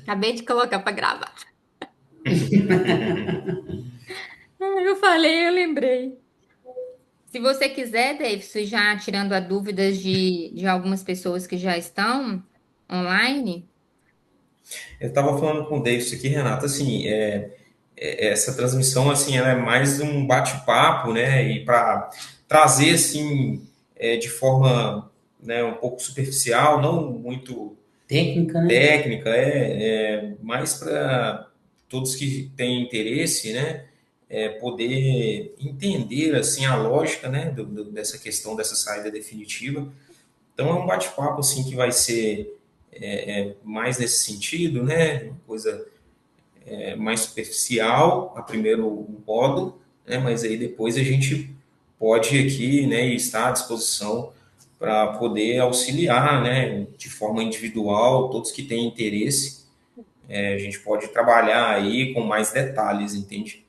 Acabei de colocar para gravar. Eu falei, eu lembrei. Se você quiser, Davidson, já tirando a dúvidas de algumas pessoas que já estão online. Eu estava falando com o Davis aqui, Renato, assim, essa transmissão, assim, ela é mais um bate-papo, né, e para trazer, assim, de forma, né, um pouco superficial, não muito Técnica, né? técnica, mais para todos que têm interesse, né, poder entender, assim, a lógica, né, dessa questão dessa saída definitiva. Então, é um bate-papo, assim, que vai ser mais nesse sentido, né, uma coisa mais superficial, a primeiro modo, né? Mas aí depois a gente pode aqui, né, estar à disposição para poder auxiliar, né, de forma individual, todos que têm interesse, a gente pode trabalhar aí com mais detalhes, entende?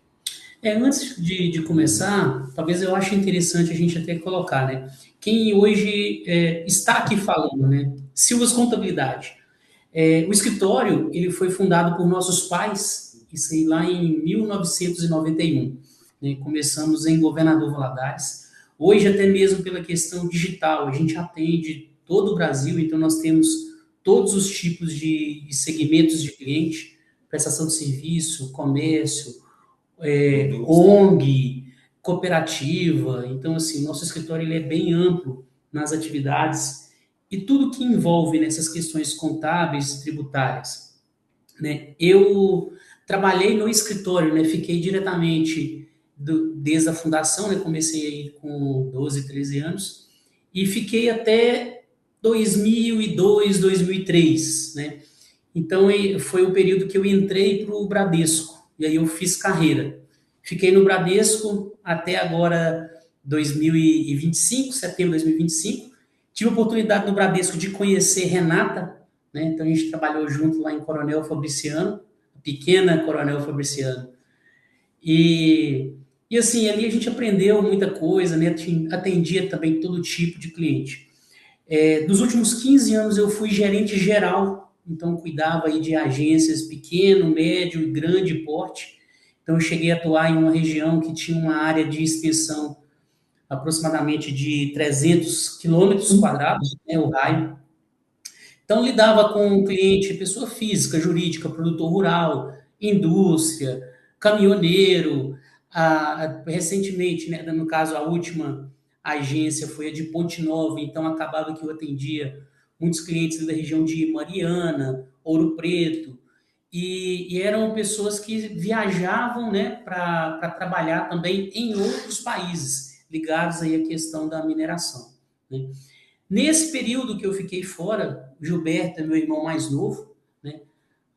Antes de começar, talvez eu ache interessante a gente até colocar, né? Quem hoje está aqui falando, né? Silvas Contabilidade. O escritório, ele foi fundado por nossos pais, isso aí lá em 1991, né? Começamos em Governador Valadares. Hoje, até mesmo pela questão digital, a gente atende todo o Brasil, então nós temos todos os tipos de segmentos de cliente, prestação de serviço, comércio, Indústria. ONG, cooperativa. Então, assim, nosso escritório ele é bem amplo nas atividades e tudo que envolve nessas questões contábeis, tributárias, né? Eu trabalhei no escritório, né? Fiquei diretamente desde a fundação, né? Comecei aí com 12, 13 anos e fiquei até 2002, 2003, né? Então foi o período que eu entrei para o Bradesco e aí eu fiz carreira. Fiquei no Bradesco até agora 2025, setembro de 2025. Tive a oportunidade no Bradesco de conhecer Renata, né? Então a gente trabalhou junto lá em Coronel Fabriciano, pequena Coronel Fabriciano. E, e assim, ali a gente aprendeu muita coisa, né? Atendia também todo tipo de cliente. Dos últimos 15 anos eu fui gerente geral, então cuidava aí de agências pequeno, médio e grande porte. Então eu cheguei a atuar em uma região que tinha uma área de extensão aproximadamente de 300 quilômetros quadrados, né, o raio. Então lidava com cliente, pessoa física, jurídica, produtor rural, indústria, caminhoneiro. Recentemente, né, no caso a última agência foi a de Ponte Nova, então acabava que eu atendia muitos clientes da região de Mariana, Ouro Preto, e eram pessoas que viajavam, né, para trabalhar também em outros países, ligados aí à questão da mineração, né? Nesse período que eu fiquei fora, o Gilberto é meu irmão mais novo, né?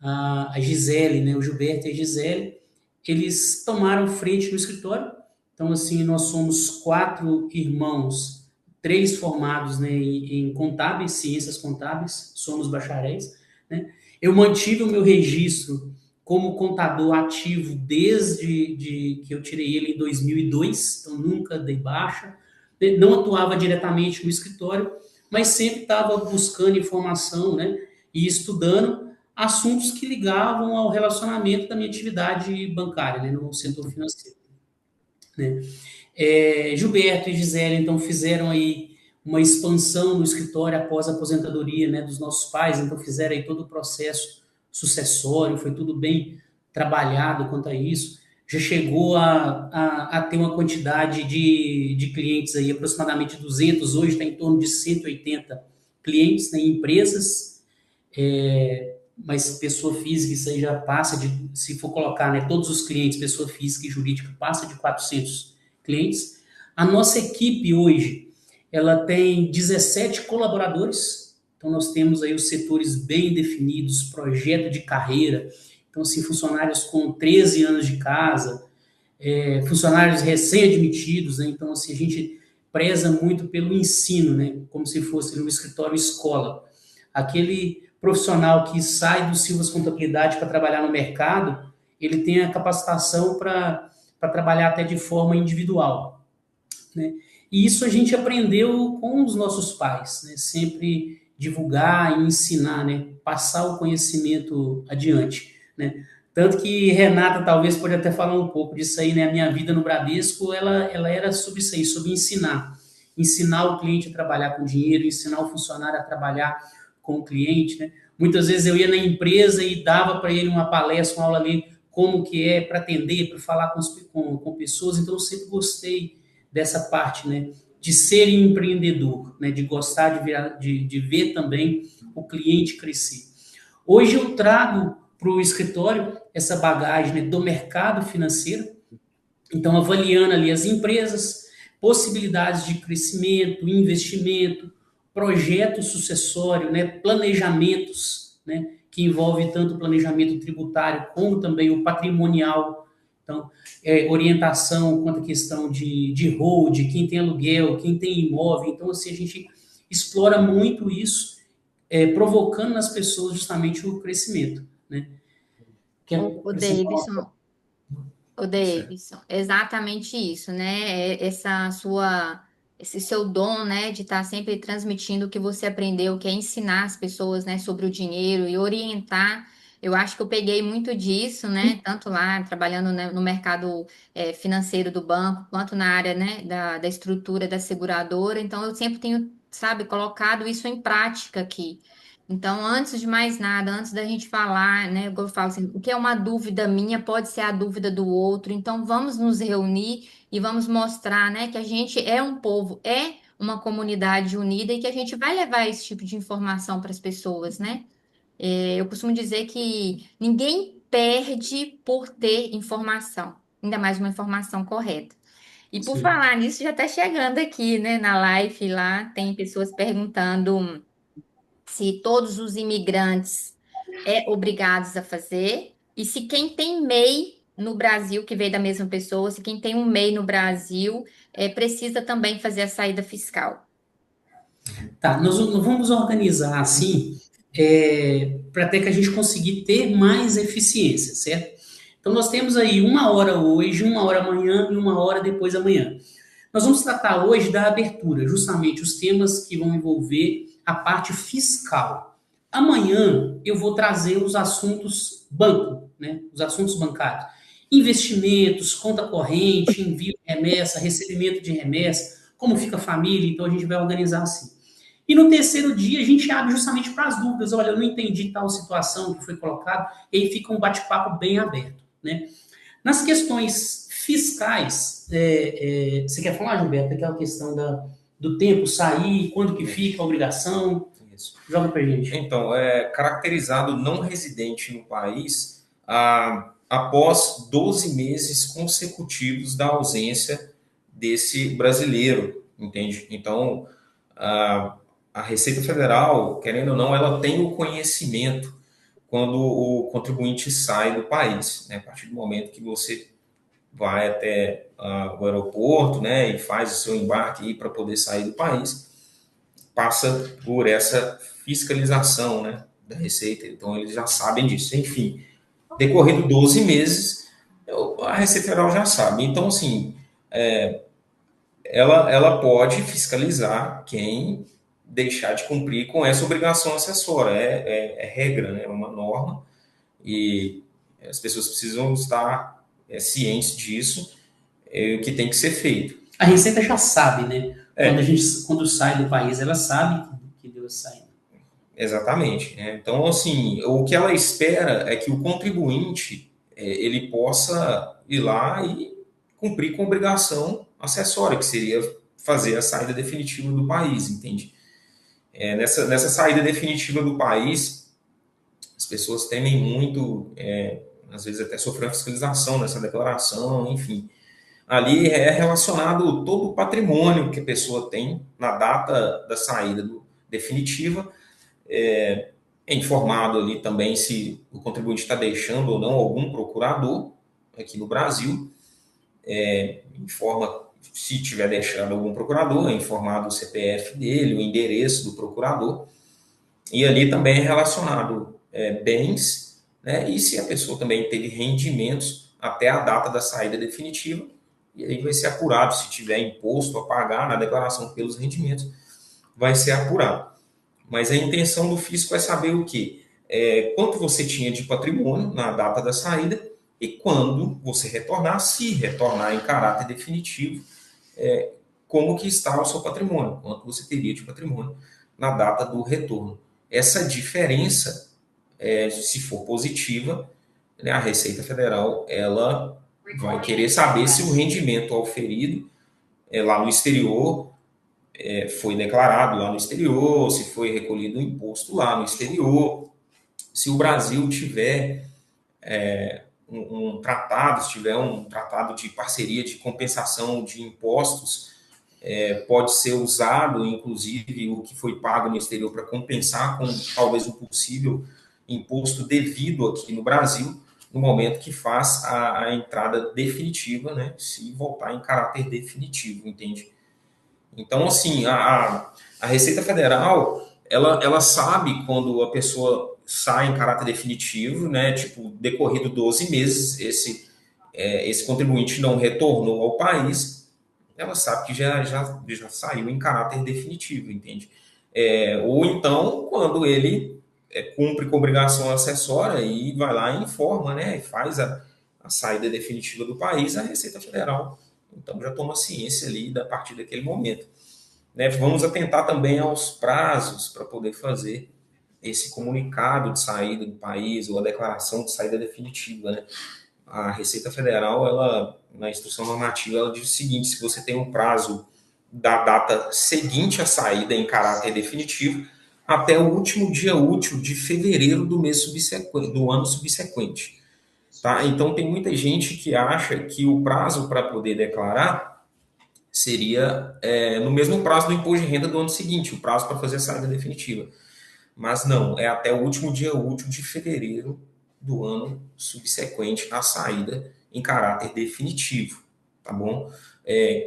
A Gisele, né? O Gilberto e a Gisele, eles tomaram frente no escritório. Então, assim, nós somos quatro irmãos, três formados, né, em contábeis, ciências contábeis, somos bacharéis, né? Eu mantive o meu registro como contador ativo que eu tirei ele em 2002, então nunca dei baixa, não atuava diretamente no escritório, mas sempre estava buscando informação, né, e estudando assuntos que ligavam ao relacionamento da minha atividade bancária, né, no setor financeiro, né. Gilberto e Gisele, então, fizeram aí uma expansão no escritório após a aposentadoria, né, dos nossos pais, então fizeram aí todo o processo sucessório, foi tudo bem trabalhado quanto a isso. Já chegou a ter uma quantidade de clientes aí, aproximadamente 200, hoje está em torno de 180 clientes, né, em empresas, mas pessoa física, isso aí já passa de, se for colocar, né, todos os clientes, pessoa física e jurídica, passa de 400 clientes. A nossa equipe hoje, ela tem 17 colaboradores, então nós temos aí os setores bem definidos, projeto de carreira, então assim, funcionários com 13 anos de casa, funcionários recém-admitidos, né, então assim, a gente preza muito pelo ensino, né, como se fosse um escritório escola. Aquele profissional que sai do Silvas Contabilidade para trabalhar no mercado, ele tem a capacitação para trabalhar até de forma individual, né? E isso a gente aprendeu com os nossos pais, né? Sempre divulgar e ensinar, né? Passar o conhecimento adiante, né? Tanto que Renata talvez pode até falar um pouco disso aí, né? A minha vida no Bradesco, ela era sobre isso aí, sobre ensinar. Ensinar o cliente a trabalhar com dinheiro, ensinar o funcionário a trabalhar com o cliente, né? Muitas vezes eu ia na empresa e dava para ele uma palestra, uma aula ali, como que é para atender, para falar com pessoas. Então, eu sempre gostei dessa parte, né? De ser empreendedor, né? De gostar de ver também o cliente crescer. Hoje eu trago para o escritório essa bagagem, né, do mercado financeiro, então avaliando ali as empresas, possibilidades de crescimento, investimento, projeto sucessório, né, planejamentos, né, que envolve tanto o planejamento tributário como também o patrimonial. Então, orientação quanto à questão de hold, quem tem aluguel, quem tem imóvel. Então, assim, a gente explora muito isso, provocando nas pessoas justamente o crescimento, né? Quer O acrescentar? Davidson, o Davidson, exatamente isso, né? Esse seu dom, né, de estar sempre transmitindo o que você aprendeu, que é ensinar as pessoas, né, sobre o dinheiro e orientar. Eu acho que eu peguei muito disso, né, tanto lá trabalhando, né, no mercado financeiro do banco, quanto na área, né, da estrutura da seguradora. Então, eu sempre tenho, sabe, colocado isso em prática aqui. Então, antes de mais nada, antes da gente falar, né, eu falo assim, o que é uma dúvida minha pode ser a dúvida do outro. Então, vamos nos reunir e vamos mostrar, né, que a gente é um povo, é uma comunidade unida e que a gente vai levar esse tipo de informação para as pessoas, né? Eu costumo dizer que ninguém perde por ter informação, ainda mais uma informação correta. E por Sim. falar nisso, já está chegando aqui, né, na live lá, tem pessoas perguntando se todos os imigrantes obrigados a fazer, e se quem tem MEI no Brasil, que veio da mesma pessoa, se quem tem um MEI no Brasil, precisa também fazer a saída fiscal. Tá, nós vamos organizar assim, para até que a gente conseguir ter mais eficiência, certo? Então nós temos aí 1 hora hoje, 1 hora amanhã e 1 hora depois da manhã. Nós vamos tratar hoje da abertura, justamente os temas que vão envolver a parte fiscal. Amanhã eu vou trazer os assuntos banco, né? Os assuntos bancários. Investimentos, conta corrente, envio de remessa, recebimento de remessa, como fica a família, então a gente vai organizar assim. E no terceiro dia a gente abre justamente para as dúvidas. Olha, eu não entendi tal situação que foi colocada, e aí fica um bate-papo bem aberto, né? Nas questões fiscais, você quer falar, Gilberto, aquela questão do tempo sair, quando que fica a obrigação? Isso. Joga pra gente. Então, é caracterizado não residente no país após 12 meses consecutivos da ausência desse brasileiro, entende? Então, a Receita Federal, querendo ou não, ela tem o conhecimento quando o contribuinte sai do país, né? A partir do momento que você vai até o aeroporto, né, e faz o seu embarque para poder sair do país, passa por essa fiscalização, né, da Receita. Então, eles já sabem disso. Enfim, decorrido 12 meses, a Receita Federal já sabe. Então, assim, ela pode fiscalizar quem deixar de cumprir com essa obrigação acessória. É regra, né, é uma norma, e as pessoas precisam estar cientes disso, o que tem que ser feito. A Receita já sabe, né? É, Quando sai do país, ela sabe que deu sair. exatamente. Né? Então, assim, o que ela espera é que o contribuinte ele possa ir lá e cumprir com a obrigação acessória, que seria fazer a saída definitiva do país, entende? Nessa saída definitiva do país, as pessoas temem muito, às vezes até sofrer uma fiscalização nessa declaração, enfim. Ali é relacionado todo o patrimônio que a pessoa tem na data da saída definitiva. É informado ali também se o contribuinte está deixando ou não algum procurador aqui no Brasil. Informa se tiver deixado algum procurador, é informado o CPF dele, o endereço do procurador. E ali também é relacionado bens, né, e se a pessoa também teve rendimentos até a data da saída definitiva. E aí vai ser apurado, se tiver imposto a pagar na declaração pelos rendimentos, vai ser apurado. Mas a intenção do fisco é saber o quê? Quanto você tinha de patrimônio na data da saída e quando você retornar, se retornar em caráter definitivo, como que está o seu patrimônio, quanto você teria de patrimônio na data do retorno. Essa diferença, se for positiva, né, a Receita Federal ela vai querer saber se o rendimento auferido lá no exterior foi declarado lá no exterior, se foi recolhido o imposto lá no exterior, se o Brasil tiver um tratado, se tiver um tratado de parceria de compensação de impostos, pode ser usado, inclusive, o que foi pago no exterior para compensar com talvez um possível imposto devido aqui no Brasil, no momento que faz a entrada definitiva, né, se voltar em caráter definitivo, entende? Então, assim, a Receita Federal, ela sabe quando a pessoa sai em caráter definitivo, né, tipo, decorrido 12 meses, esse contribuinte não retornou ao país, ela sabe que já saiu em caráter definitivo, entende? Ou então, quando ele cumpre com obrigação acessória e vai lá e informa, né, e faz a saída definitiva do país, a Receita Federal, então, já toma ciência ali a partir daquele momento. Né? Vamos atentar também aos prazos para poder fazer esse comunicado de saída do país ou a declaração de saída definitiva, né? A Receita Federal, ela, na instrução normativa, ela diz o seguinte: se você tem um prazo da data seguinte à saída em caráter definitivo até o último dia útil de fevereiro do mês subsequente, do ano subsequente. Tá? Então, tem muita gente que acha que o prazo para poder declarar seria no mesmo prazo do imposto de renda do ano seguinte, o prazo para fazer a saída definitiva. Mas não, é até o último dia útil de fevereiro do ano subsequente à saída em caráter definitivo, tá bom?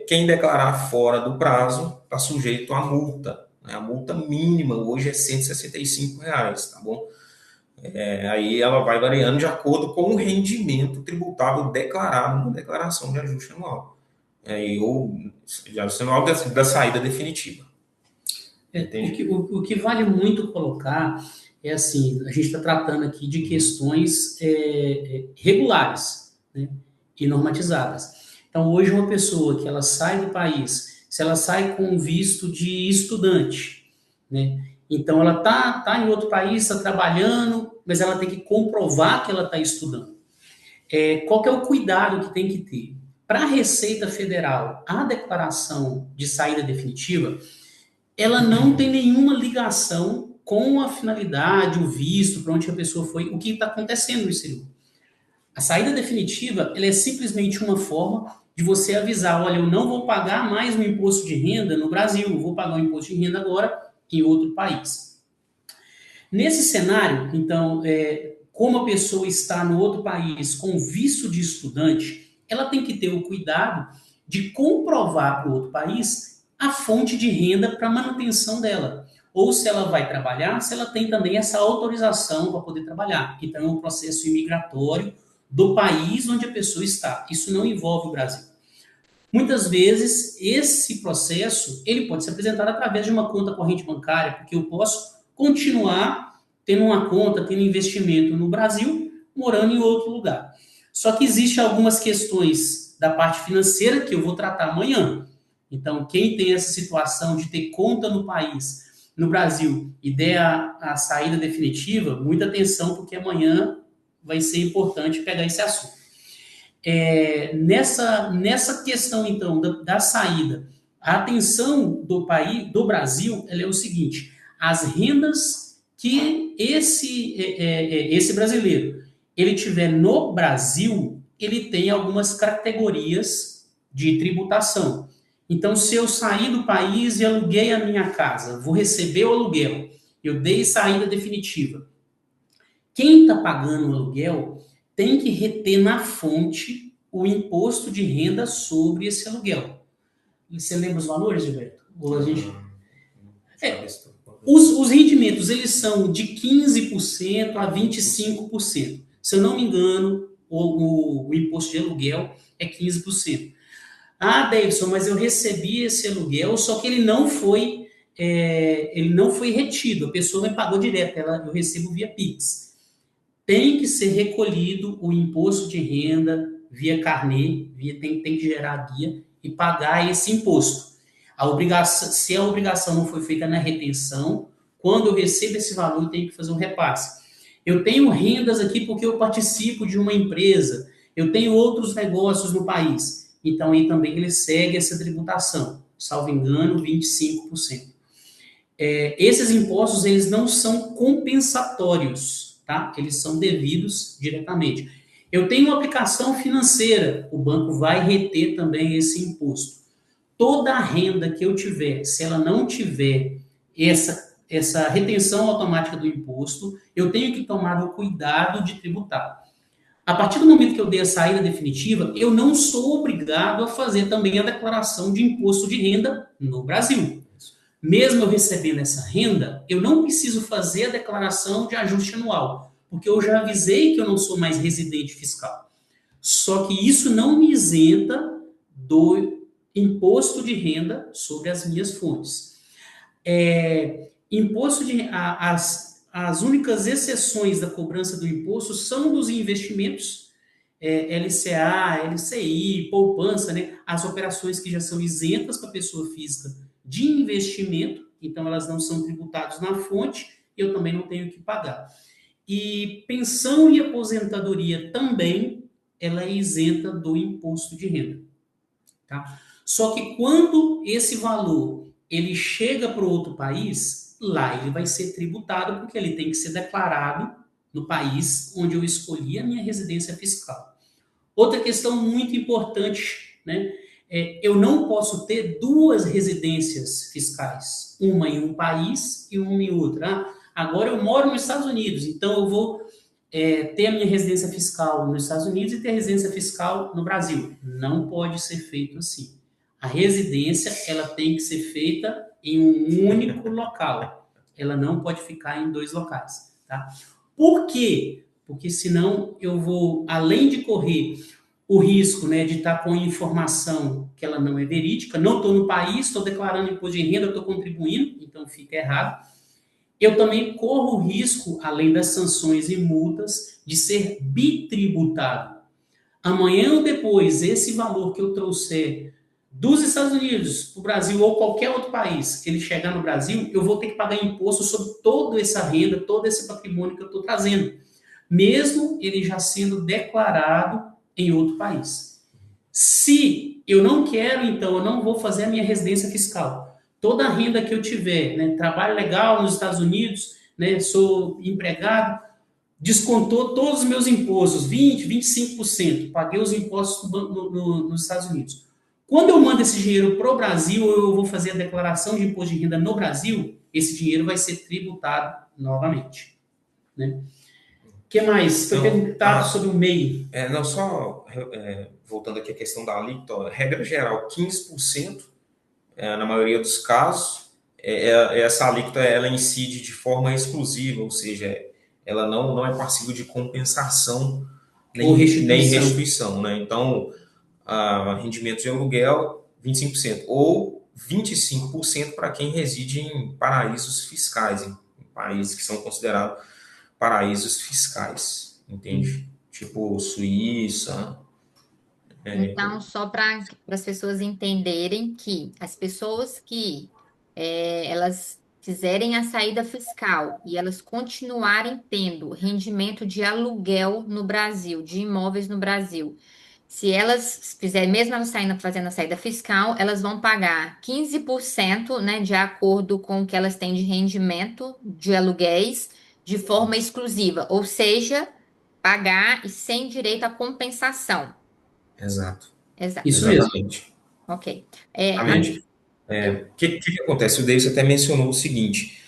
Quem declarar fora do prazo está sujeito à multa, né? A multa mínima hoje é R$ 165, tá bom? Aí ela vai variando de acordo com o rendimento tributável declarado na declaração de ajuste anual. Ou de ajuste anual da saída definitiva. O que vale muito colocar é assim, a gente está tratando aqui de questões regulares, né, e normatizadas. Então, hoje uma pessoa que ela sai do país, se ela sai com visto de estudante, né, então ela tá em outro país, está trabalhando, mas ela tem que comprovar que ela está estudando. Qual que é o cuidado que tem que ter? Para a Receita Federal, a declaração de saída definitiva, ela não tem nenhuma ligação com a finalidade, o visto, para onde a pessoa foi, o que está acontecendo no exterior. A saída definitiva, ela é simplesmente uma forma de você avisar, olha, eu não vou pagar mais um imposto de renda no Brasil, eu vou pagar um imposto de renda agora em outro país. Nesse cenário, então, como a pessoa está no outro país com visto de estudante, ela tem que ter o cuidado de comprovar para o outro país a fonte de renda para manutenção dela. Ou se ela vai trabalhar, se ela tem também essa autorização para poder trabalhar. Então, é um processo imigratório do país onde a pessoa está. Isso não envolve o Brasil. Muitas vezes, esse processo ele pode ser apresentado através de uma conta corrente bancária, porque eu posso continuar tendo uma conta, tendo investimento no Brasil, morando em outro lugar. Só que existem algumas questões da parte financeira que eu vou tratar amanhã. Então, quem tem essa situação de ter conta no país, no Brasil, e der a saída definitiva, muita atenção, porque amanhã vai ser importante pegar esse assunto. Nessa questão, então, da saída, a atenção do país, do Brasil, ela é o seguinte: as rendas que esse brasileiro ele tiver no Brasil, ele tem algumas categorias de tributação. Então, se eu sair do país e aluguei a minha casa, vou receber o aluguel, eu dei saída definitiva. Quem está pagando o aluguel tem que reter na fonte o imposto de renda sobre esse aluguel. Você lembra os valores, Gilberto? Ou a gente... Os rendimentos, eles são de 15% a 25%. Se eu não me engano, o imposto de aluguel é 15%. Ah, Davidson, mas eu recebi esse aluguel, só que ele não foi ele não foi retido, a pessoa me pagou direto, eu recebo via Pix. Tem que ser recolhido o imposto de renda via carnê, tem que gerar a guia e pagar esse imposto. Se a obrigação não foi feita na retenção, quando eu recebo esse valor, eu tenho que fazer um repasse. Eu tenho rendas aqui porque eu participo de uma empresa, eu tenho outros negócios no país, então aí também ele segue essa tributação, salvo engano, 25%. Esses impostos, eles não são compensatórios, tá? Eles são devidos diretamente. Eu tenho uma aplicação financeira, o banco vai reter também esse imposto. Toda a renda que eu tiver, se ela não tiver essa retenção automática do imposto, eu tenho que tomar o cuidado de tributar. A partir do momento que eu dei a saída definitiva, eu não sou obrigado a fazer também a declaração de imposto de renda no Brasil. Mesmo eu recebendo essa renda, eu não preciso fazer a declaração de ajuste anual, porque eu já avisei que eu não sou mais residente fiscal. Só que isso não me isenta do imposto de renda sobre as minhas fontes. As únicas exceções da cobrança do imposto são dos investimentos, LCA, LCI, poupança, né? As operações que já são isentas para a pessoa física de investimento, então elas não são tributadas na fonte, eu também não tenho que pagar. E pensão e aposentadoria também, ela é isenta do imposto de renda. Tá? Só que quando esse valor ele chega para outro país, lá ele vai ser tributado, porque ele tem que ser declarado no país onde eu escolhi a minha residência fiscal. Outra questão muito importante, né? Eu não posso ter duas residências fiscais, uma em um país e uma em outro. Agora eu moro nos Estados Unidos, então eu vou ter a minha residência fiscal nos Estados Unidos e ter a residência fiscal no Brasil. Não pode ser feito assim. A residência, ela tem que ser feita em um único local. Ela não pode ficar em dois locais. Tá? Por quê? Porque senão eu vou, além de correr o risco, né, de estar com informação que ela não é verídica, não estou no país, estou declarando imposto de renda, estou contribuindo, então fica errado. Eu também corro o risco, além das sanções e multas, de ser bitributado. Amanhã ou depois, esse valor que eu trouxer dos Estados Unidos para o Brasil ou qualquer outro país, ele chegar no Brasil, eu vou ter que pagar imposto sobre toda essa renda, todo esse patrimônio que eu estou trazendo, mesmo ele já sendo declarado em outro país. Se eu não quero, então, eu não vou fazer a minha residência fiscal. Toda a renda que eu tiver, né, trabalho legal nos Estados Unidos, né, sou empregado, descontou todos os meus impostos, 20%, 25%, paguei os impostos nos Estados Unidos. Quando eu mando esse dinheiro para o Brasil, eu vou fazer a declaração de imposto de renda no Brasil, esse dinheiro vai ser tributado novamente. Né? O que mais? Foi perguntado sobre o MEI. Não, só voltando aqui à questão da alíquota, regra geral, 15%, na maioria dos casos, essa alíquota ela incide de forma exclusiva, ou seja, ela não é passível de compensação nem restituição. Né? Então, rendimentos de aluguel, 25%, ou 25% para quem reside em paraísos fiscais, em países que são considerados paraísos fiscais, entende? Tipo Suíça. Então, só para as pessoas entenderem que as pessoas que elas fizerem a saída fiscal e elas continuarem tendo rendimento de aluguel no Brasil, de imóveis no Brasil, se elas fizerem, mesmo elas fazendo a saída fiscal, elas vão pagar 15%, né, de acordo com o que elas têm de rendimento de aluguéis de forma exclusiva, ou seja, pagar e sem direito à compensação. Exato. Isso Exatamente. mesmo. Ok. O que acontece? O Davis até mencionou o seguinte,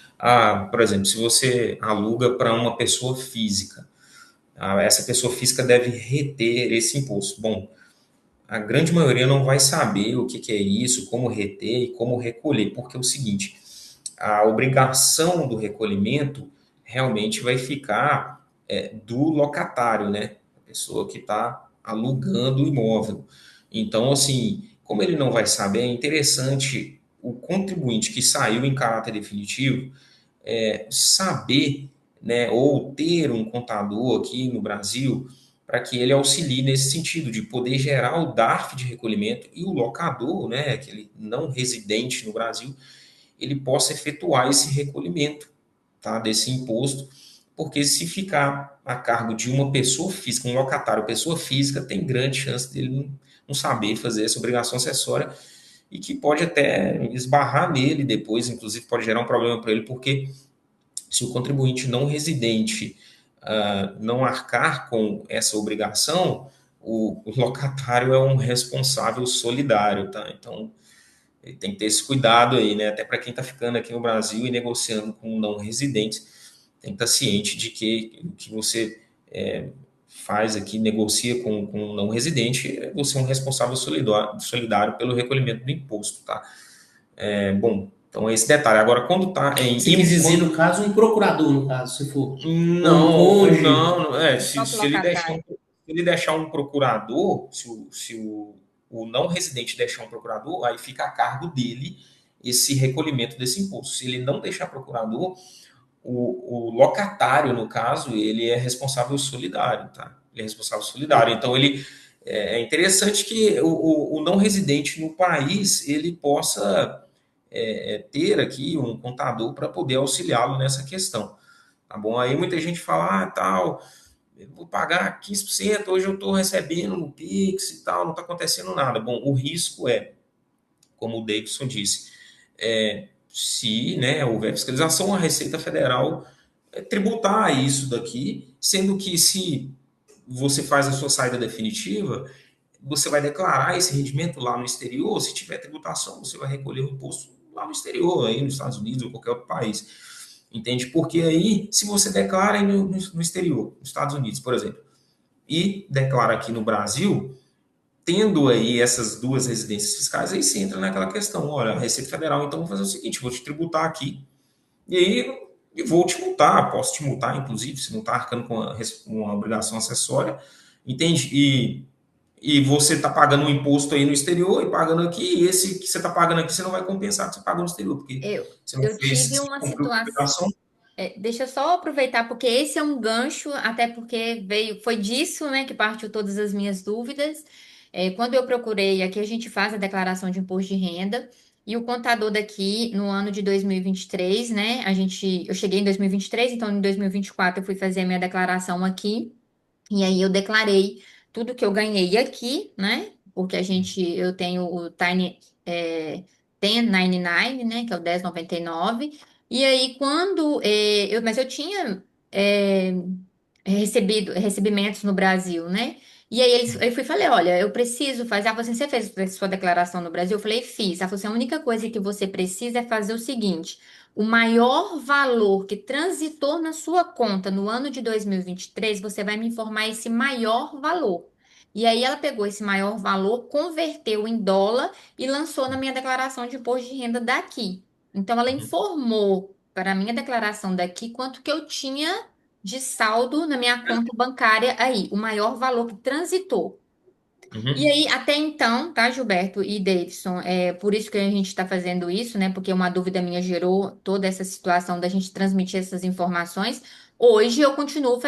por exemplo, se você aluga para uma pessoa física, essa pessoa física deve reter esse imposto. Bom, a grande maioria não vai saber o que é isso, como reter e como recolher, porque é o seguinte, a obrigação do recolhimento realmente vai ficar do locatário, né? A pessoa que está alugando o imóvel. Então, assim, como ele não vai saber, é interessante o contribuinte que saiu em caráter definitivo saber, né, ou ter um contador aqui no Brasil para que ele auxilie nesse sentido de poder gerar o DARF de recolhimento e o locador, né, aquele não residente no Brasil, ele possa efetuar esse recolhimento, tá, desse imposto, porque se ficar a cargo de uma pessoa física, um locatário, pessoa física, tem grande chance dele não saber fazer essa obrigação acessória e que pode até esbarrar nele depois, inclusive pode gerar um problema para ele, porque se o contribuinte não residente não arcar com essa obrigação, o locatário é um responsável solidário, tá? Então, ele tem que ter esse cuidado aí, né? Até para quem está ficando aqui no Brasil e negociando com não residentes, tem que estar ciente de que o que você faz aqui, negocia com um não residente, você é um responsável solidário pelo recolhimento do imposto, tá? Bom, então é esse detalhe. Agora, quando está em... Você quis dizer, no caso, um procurador, no caso, se for. Ou um Não, cônjuge. não, O próprio se ele deixar locatário. ele deixar um procurador, se o não residente deixar um procurador, aí fica a cargo dele esse recolhimento desse imposto. Se ele não deixar procurador, o locatário, no caso, ele é responsável solidário, tá? Ele é responsável solidário. Então, ele é interessante que o não residente no país ele possa ter aqui um contador para poder auxiliá-lo nessa questão. Tá bom? Aí muita gente fala, tal, eu vou pagar 15%, hoje eu estou recebendo no Pix e tal, não está acontecendo nada. Bom, o risco como o Davidson disse, se, né, houver fiscalização, a Receita Federal tributar isso daqui, sendo que se você faz a sua saída definitiva, você vai declarar esse rendimento lá no exterior, se tiver tributação, você vai recolher o imposto lá no exterior, aí nos Estados Unidos ou qualquer outro país. Entende? Porque aí, se você declara no exterior, nos Estados Unidos, por exemplo, e declara aqui no Brasil, tendo aí essas duas residências fiscais, aí você entra naquela questão, olha, a Receita Federal, então vou fazer o seguinte, vou te tributar aqui, e aí eu vou te multar, posso te multar, inclusive, se não está arcando com uma obrigação acessória, entende? E você está pagando um imposto aí no exterior e pagando aqui, e esse que você está pagando aqui você não vai compensar que você pagou no exterior, porque Eu, você não eu fez, tive você uma não cumpriu a situação. obrigação. Deixa eu só aproveitar, porque esse é um gancho, até porque foi disso, né, que partiu todas as minhas dúvidas. Quando eu procurei, aqui a gente faz a declaração de imposto de renda, e o contador daqui, no ano de 2023, né, eu cheguei em 2023, então em 2024 eu fui fazer a minha declaração aqui, e aí eu declarei tudo que eu ganhei aqui, né, porque eu tenho o Tiny, 1099, né, que é o 1099. E aí, mas eu tinha é, recebimentos no Brasil, né? E aí eu fui e falei, olha, eu preciso fazer. Ela falou assim, você fez a sua declaração no Brasil? Eu falei, fiz. Ela falou assim, a única coisa que você precisa é fazer o seguinte: o maior valor que transitou na sua conta no ano de 2023, você vai me informar esse maior valor. E aí ela pegou esse maior valor, converteu em dólar e lançou na minha declaração de imposto de renda daqui. Então, ela informou para a minha declaração daqui quanto que eu tinha de saldo na minha conta bancária aí, o maior valor que transitou. E Uhum. aí, até então, tá, Gilberto e Davidson, é por isso que a gente está fazendo isso, né? Porque uma dúvida minha gerou toda essa situação da gente transmitir essas informações. Hoje eu continuo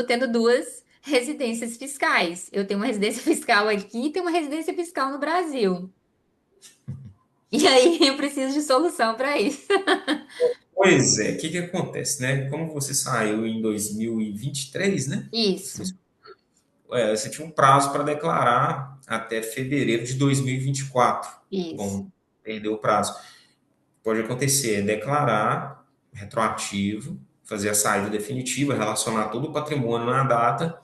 tendo duas residências fiscais. Eu tenho uma residência fiscal aqui e tenho uma residência fiscal no Brasil. E aí eu preciso de solução para isso. Pois é, o que acontece, né? Como você saiu em 2023, né? Isso, Você tinha um prazo para declarar até fevereiro de 2024. isso. Bom, perdeu o prazo. Pode acontecer, declarar retroativo, fazer a saída definitiva, relacionar todo o patrimônio na data,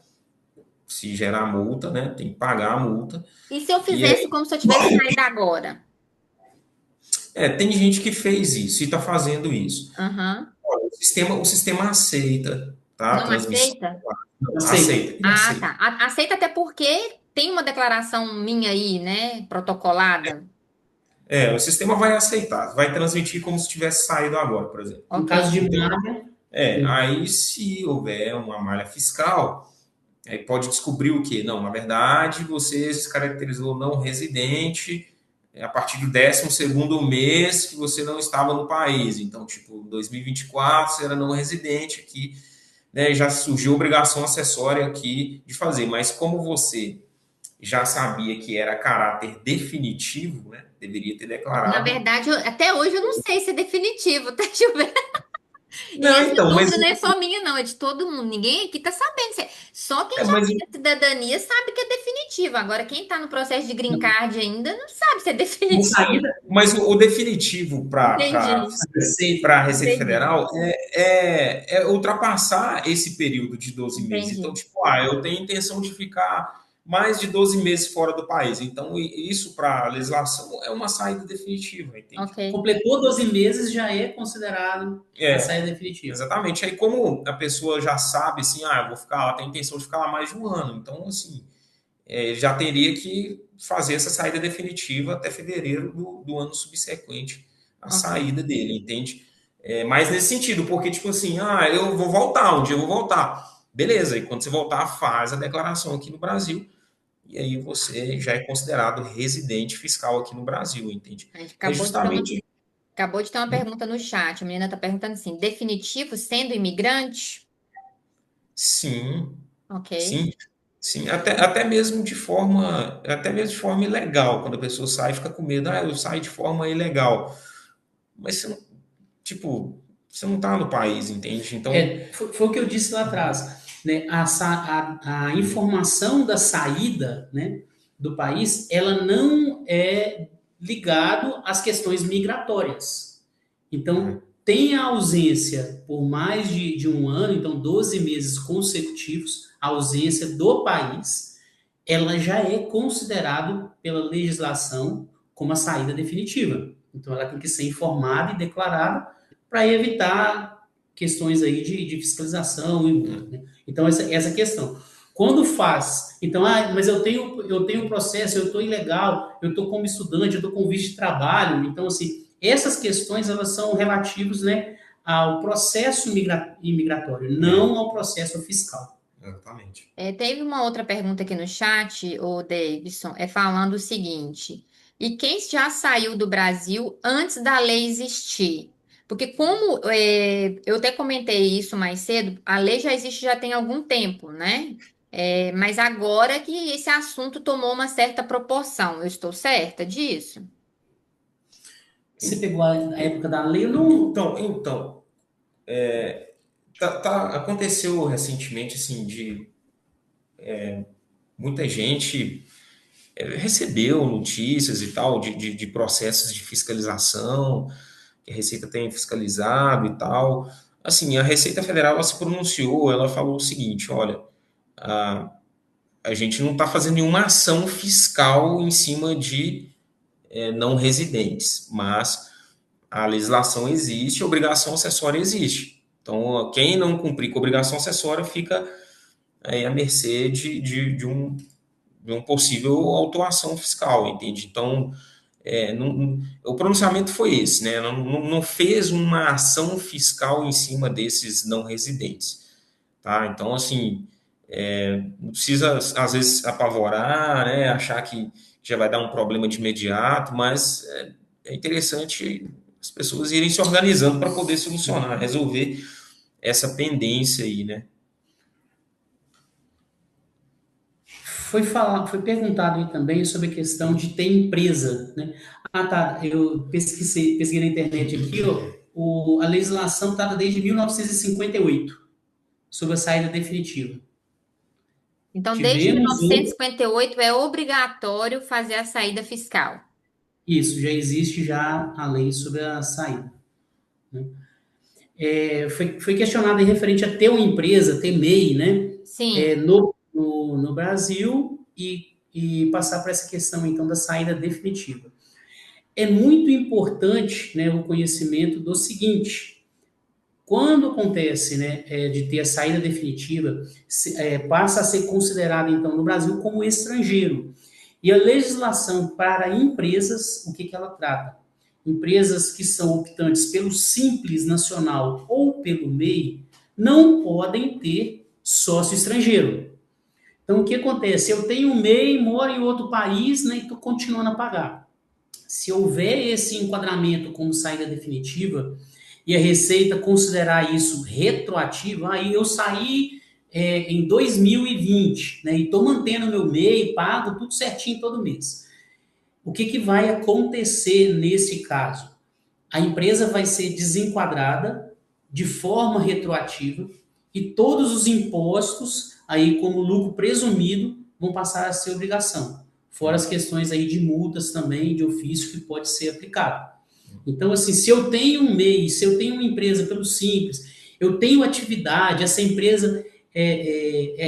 se gerar multa, né? Tem que pagar a multa. E se eu E fizesse como se eu tivesse saído agora? tem gente que fez isso e está fazendo isso. Aham. O sistema aceita, tá? A Não transmissão. aceita? Não, Aceita. aceita, ele Ah, aceita. tá. Aceita até porque tem uma declaração minha aí, né? Protocolada. O sistema vai aceitar, vai transmitir como se tivesse saído agora, por exemplo. Em Ok. caso de malha, sim. Aí se houver uma malha fiscal, aí pode descobrir o quê? Não, na verdade, você se caracterizou não residente, a partir do 12º mês que você não estava no país. Então, tipo, 2024 você era não residente aqui, né? Já surgiu obrigação acessória aqui de fazer. Mas como você já sabia que era caráter definitivo, né? Deveria ter Na declarado. verdade, até hoje eu não sei se é definitivo, tá? Deixa eu ver. E Não, essa então, dúvida não é só minha, não, é de todo mundo. Ninguém aqui tá sabendo. Só quem já mas tem a cidadania sabe que é definitivo. Agora, quem tá no processo de green card ainda não sabe se é Na definitivo. saída, Mas o definitivo para Entendi, a Receita entendi, Federal é ultrapassar esse período de 12 meses. Então, entendi. tipo, eu tenho intenção de ficar mais de 12 meses fora do país. Então, isso para a legislação é uma saída definitiva, entende? Ok. completou 12 meses, já é considerado a É, saída definitiva. exatamente. Aí, como a pessoa já sabe, assim, eu vou ficar lá, tem intenção de ficar lá mais de um ano. Então, assim, já teria que fazer essa saída definitiva até fevereiro do ano subsequente à Ok. saída dele, entende? Mais nesse sentido, porque, tipo assim, eu vou voltar, um dia eu vou voltar. Beleza, e quando você voltar, faz a declaração aqui no Brasil, e aí você já é considerado residente fiscal aqui no Brasil, entende? A gente É justamente. acabou de ter uma pergunta no chat. A menina está perguntando assim: definitivo sendo imigrante? Sim, Ok. sim, sim, até mesmo de forma ilegal, quando a pessoa sai, fica com medo, eu saio de forma ilegal. Mas você não, tipo, você não tá no país, entende? Então, Foi o que eu disse lá atrás, né? A informação da saída, né, do país, ela não é ligado às questões migratórias. Então, tem a ausência por mais de um ano, então 12 meses consecutivos, a ausência do país, ela já é considerado pela legislação como a saída definitiva. Então, ela tem que ser informada e declarada para evitar questões aí de fiscalização e multa, né? Então, essa questão. Quando faz, então, mas eu tenho um processo, eu estou ilegal, eu estou como estudante, eu estou com visto de trabalho, então, assim, essas questões, elas são relativas, né, ao processo imigratório, não ao processo fiscal. exatamente. Teve uma outra pergunta aqui no chat, o Davidson, falando o seguinte: e quem já saiu do Brasil antes da lei existir? Porque como eu até comentei isso mais cedo, a lei já existe já tem algum tempo, né? Mas agora que esse assunto tomou uma certa proporção, eu estou certa disso? Você pegou a época da lei, eu não. Então, aconteceu recentemente, assim, de muita gente recebeu notícias e tal de processos de fiscalização, que a Receita tem fiscalizado e tal. Assim, a Receita Federal, ela se pronunciou, ela falou o seguinte, olha, a, a gente não está fazendo nenhuma ação fiscal em cima de não residentes, mas a legislação existe, a obrigação acessória existe. Então, quem não cumprir com a obrigação acessória fica aí à mercê de um possível autuação fiscal, entende? Então, o pronunciamento foi esse, né? Não fez uma ação fiscal em cima desses não residentes, tá? Então, assim, não precisa, às vezes, apavorar, né? Achar que já vai dar um problema de imediato, mas é interessante as pessoas irem se organizando para poder solucionar, resolver essa pendência aí, né? Foi perguntado aí também sobre a questão de ter empresa, né? Tá, eu pesquisei na internet aqui, ó, a legislação está desde 1958, sobre a saída definitiva. Então, desde Tivemos outra, 1958 é obrigatório fazer a saída fiscal. isso, já existe já a lei sobre a saída, né? Foi questionado em referente a ter uma empresa, ter MEI, né? Sim. No Brasil e passar por essa questão, então, da saída definitiva. É muito importante, né, o conhecimento do seguinte: quando acontece, né, de ter a saída definitiva, passa a ser considerado, então, no Brasil como estrangeiro. E a legislação para empresas, o que, que ela trata? Empresas que são optantes pelo Simples Nacional ou pelo MEI não podem ter sócio estrangeiro. Então, o que acontece? Eu tenho um MEI, moro em outro país, né, e estou continuando a pagar. Se houver esse enquadramento como saída definitiva e a Receita considerar isso retroativo, aí eu saí em 2020, né, e estou mantendo meu MEI, pago tudo certinho todo mês. O que vai acontecer nesse caso? A empresa vai ser desenquadrada de forma retroativa e todos os impostos, aí como lucro presumido, vão passar a ser obrigação. Fora as questões aí de multas também, de ofício, que pode ser aplicado. Então, assim, se eu tenho um MEI, se eu tenho uma empresa pelo Simples, eu tenho atividade, essa empresa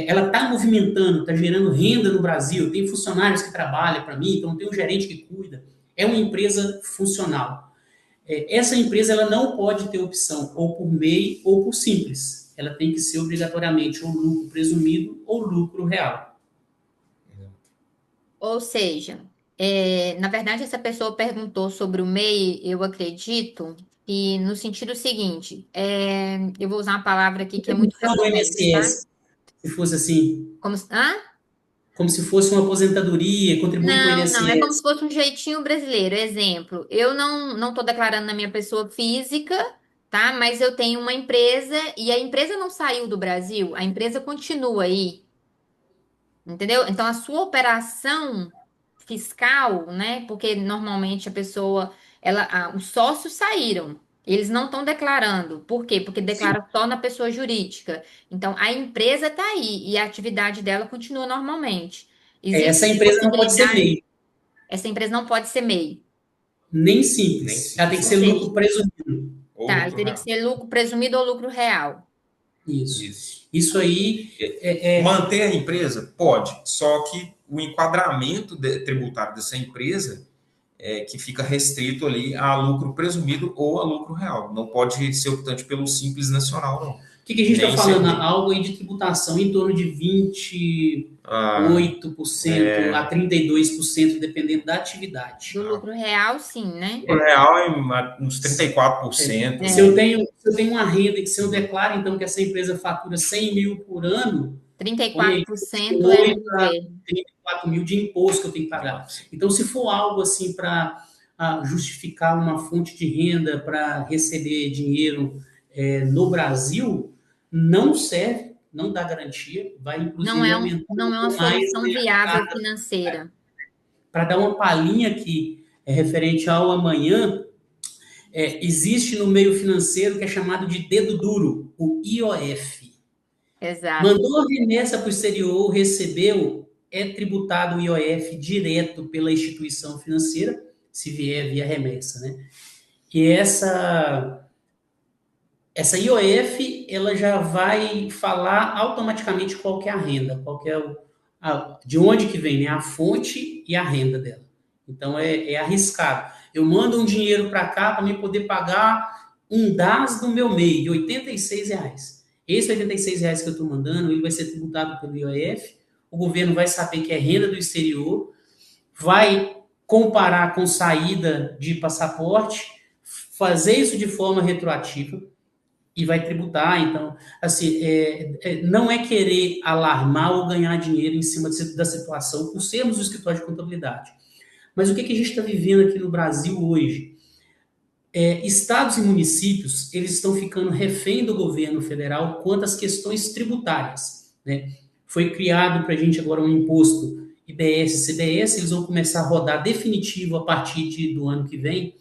ela está movimentando, está gerando renda no Brasil, tem funcionários que trabalham para mim, então tem um gerente que cuida, é uma empresa funcional. Essa empresa ela não pode ter opção ou por MEI ou por Simples. Ela tem que ser obrigatoriamente ou lucro presumido ou lucro real. Ou seja, na verdade, essa pessoa perguntou sobre o MEI, eu acredito, e no sentido seguinte, eu vou usar uma palavra aqui que é muito Então, o frequente, tá? INSS, se fosse assim, Hã? como se fosse uma aposentadoria, contribuir com o Não, é como se INSS. fosse um jeitinho brasileiro. Exemplo, eu não estou declarando na minha pessoa física, tá? Mas eu tenho uma empresa e a empresa não saiu do Brasil, a empresa continua aí, entendeu? Então a sua operação fiscal, né? Porque normalmente a pessoa, os sócios saíram. Eles não estão declarando. Por quê? Porque Sim. declara só na pessoa jurídica. Então, a empresa está aí e a atividade dela continua normalmente. Existe Essa empresa não pode ser possibilidade. MEI, Essa empresa não pode ser MEI. nem Nem Simples. Ela tem que Ou ser simples. seja, lucro presumido. Ou tá, lucro teria que real. ser lucro presumido ou lucro real. Isso. Isso. Isso aí Manter a empresa? Pode, só que o enquadramento tributário dessa empresa que fica restrito ali a lucro presumido ou a lucro real. Não pode ser optante pelo Simples Nacional, não. O que a gente está Nem falando? ser MEI. Algo aí de tributação em torno de 28% a 32%, dependendo da atividade. Do lucro real, sim, né? O real é uns 34%. Se eu tenho uma renda que se eu declaro, então, que essa empresa fatura 100 mil por ano, põe aí 34% é do 8 a governo. 34 mil de imposto que eu tenho que pagar. Então, se for algo assim para justificar uma fonte de renda para receber dinheiro no Brasil, não serve, não dá garantia, vai inclusive aumentar Não é uma mais solução viável financeira. para dar uma palhinha aqui referente ao amanhã. Existe no meio financeiro que é chamado de dedo duro, o IOF. Exato. Mandou a remessa para o exterior, recebeu, é tributado o IOF direto pela instituição financeira, se vier via remessa, né? E essa IOF, ela já vai falar automaticamente qual que é a renda, qual que é de onde que vem, né? A fonte e a renda dela. Então, é arriscado. Eu mando um dinheiro para cá para mim poder pagar um DAS do meu MEI, de R$86. Esse R$86 que eu estou mandando, ele vai ser tributado pelo IOF, o governo vai saber que é renda do exterior, vai comparar com saída de passaporte, fazer isso de forma retroativa e vai tributar. Então, assim, não é querer alarmar ou ganhar dinheiro em cima da situação por sermos o escritório de contabilidade. Mas o que a gente está vivendo aqui no Brasil hoje? Estados e municípios, eles estão ficando refém do governo federal quanto às questões tributárias, né? Foi criado para a gente agora um imposto IBS, CBS, eles vão começar a rodar definitivo a partir do ano que vem,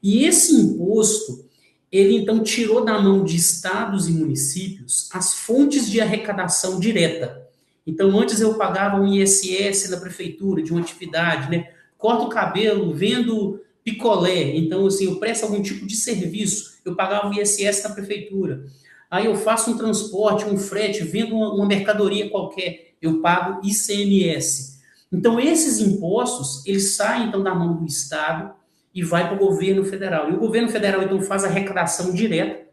e esse imposto, ele então tirou da mão de estados e municípios as fontes de arrecadação direta. Então, antes eu pagava um ISS na prefeitura de uma atividade, né? Corto o cabelo, vendo picolé, então assim, eu presto algum tipo de serviço, eu pagava o ISS na prefeitura. Aí eu faço um transporte, um frete, vendo uma mercadoria qualquer, eu pago ICMS. Então esses impostos, eles saem então da mão do Estado e vai para o governo federal. E o governo federal então faz a arrecadação direta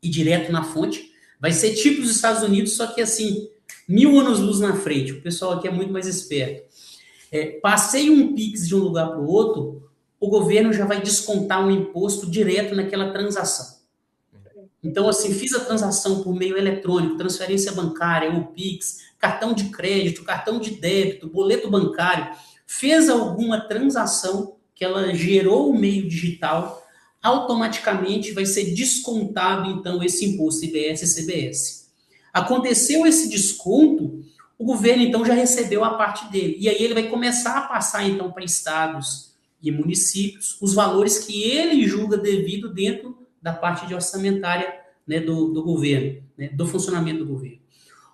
e direto na fonte. Vai ser tipo os Estados Unidos, só que assim, 1000 anos-luz na frente. O pessoal aqui é muito mais esperto. Passei um Pix de um lugar para o outro, o governo já vai descontar um imposto direto naquela transação. Então, assim, fiz a transação por meio eletrônico, transferência bancária, ou Pix, cartão de crédito, cartão de débito, boleto bancário, fez alguma transação, que ela gerou o meio digital, automaticamente vai ser descontado, então, esse imposto IBS e CBS. Aconteceu esse desconto, o governo, então, já recebeu a parte dele. E aí ele vai começar a passar, então, para estados e municípios os valores que ele julga devido dentro da parte de orçamentária, né, do governo, né, do funcionamento do governo.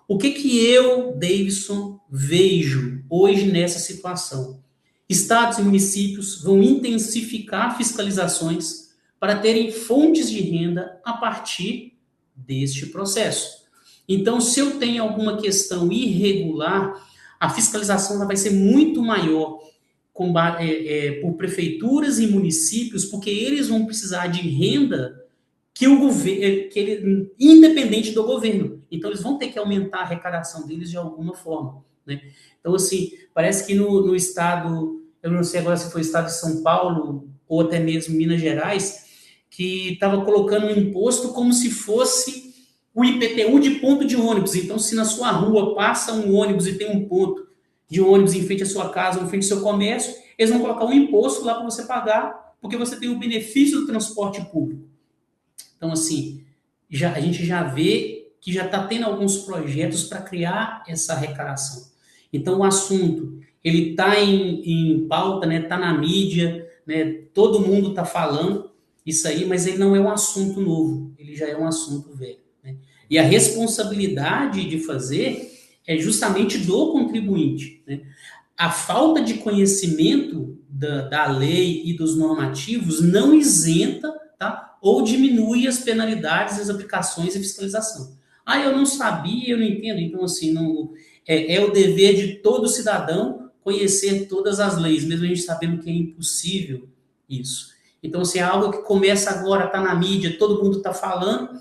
O que eu, Davidson, vejo hoje nessa situação? Estados e municípios vão intensificar fiscalizações para terem fontes de renda a partir deste processo. Então, se eu tenho alguma questão irregular, a fiscalização vai ser muito maior por prefeituras e municípios, porque eles vão precisar de renda que o governo, independente do governo. Então, eles vão ter que aumentar a arrecadação deles de alguma forma, né? Então, assim, parece que no estado, eu não sei agora se foi o estado de São Paulo ou até mesmo Minas Gerais, que estava colocando um imposto como se fosse o IPTU de ponto de ônibus. Então, se na sua rua passa um ônibus e tem um ponto de ônibus em frente à sua casa, ou em frente ao seu comércio, eles vão colocar um imposto lá para você pagar, porque você tem o benefício do transporte público. Então, assim, a gente já vê que já está tendo alguns projetos para criar essa arrecadação. Então, o assunto, ele está em pauta, né? Está na mídia, né? Todo mundo está falando isso aí, mas ele não é um assunto novo, ele já é um assunto velho, né? E a responsabilidade de fazer é justamente do contribuinte, né? A falta de conhecimento da lei e dos normativos não isenta, tá? Ou diminui as penalidades, as aplicações e fiscalização. Ah, eu não sabia, eu não entendo. Então, assim, é o dever de todo cidadão conhecer todas as leis, mesmo a gente sabendo que é impossível isso. Então, assim, é algo que começa agora, está na mídia, todo mundo está falando,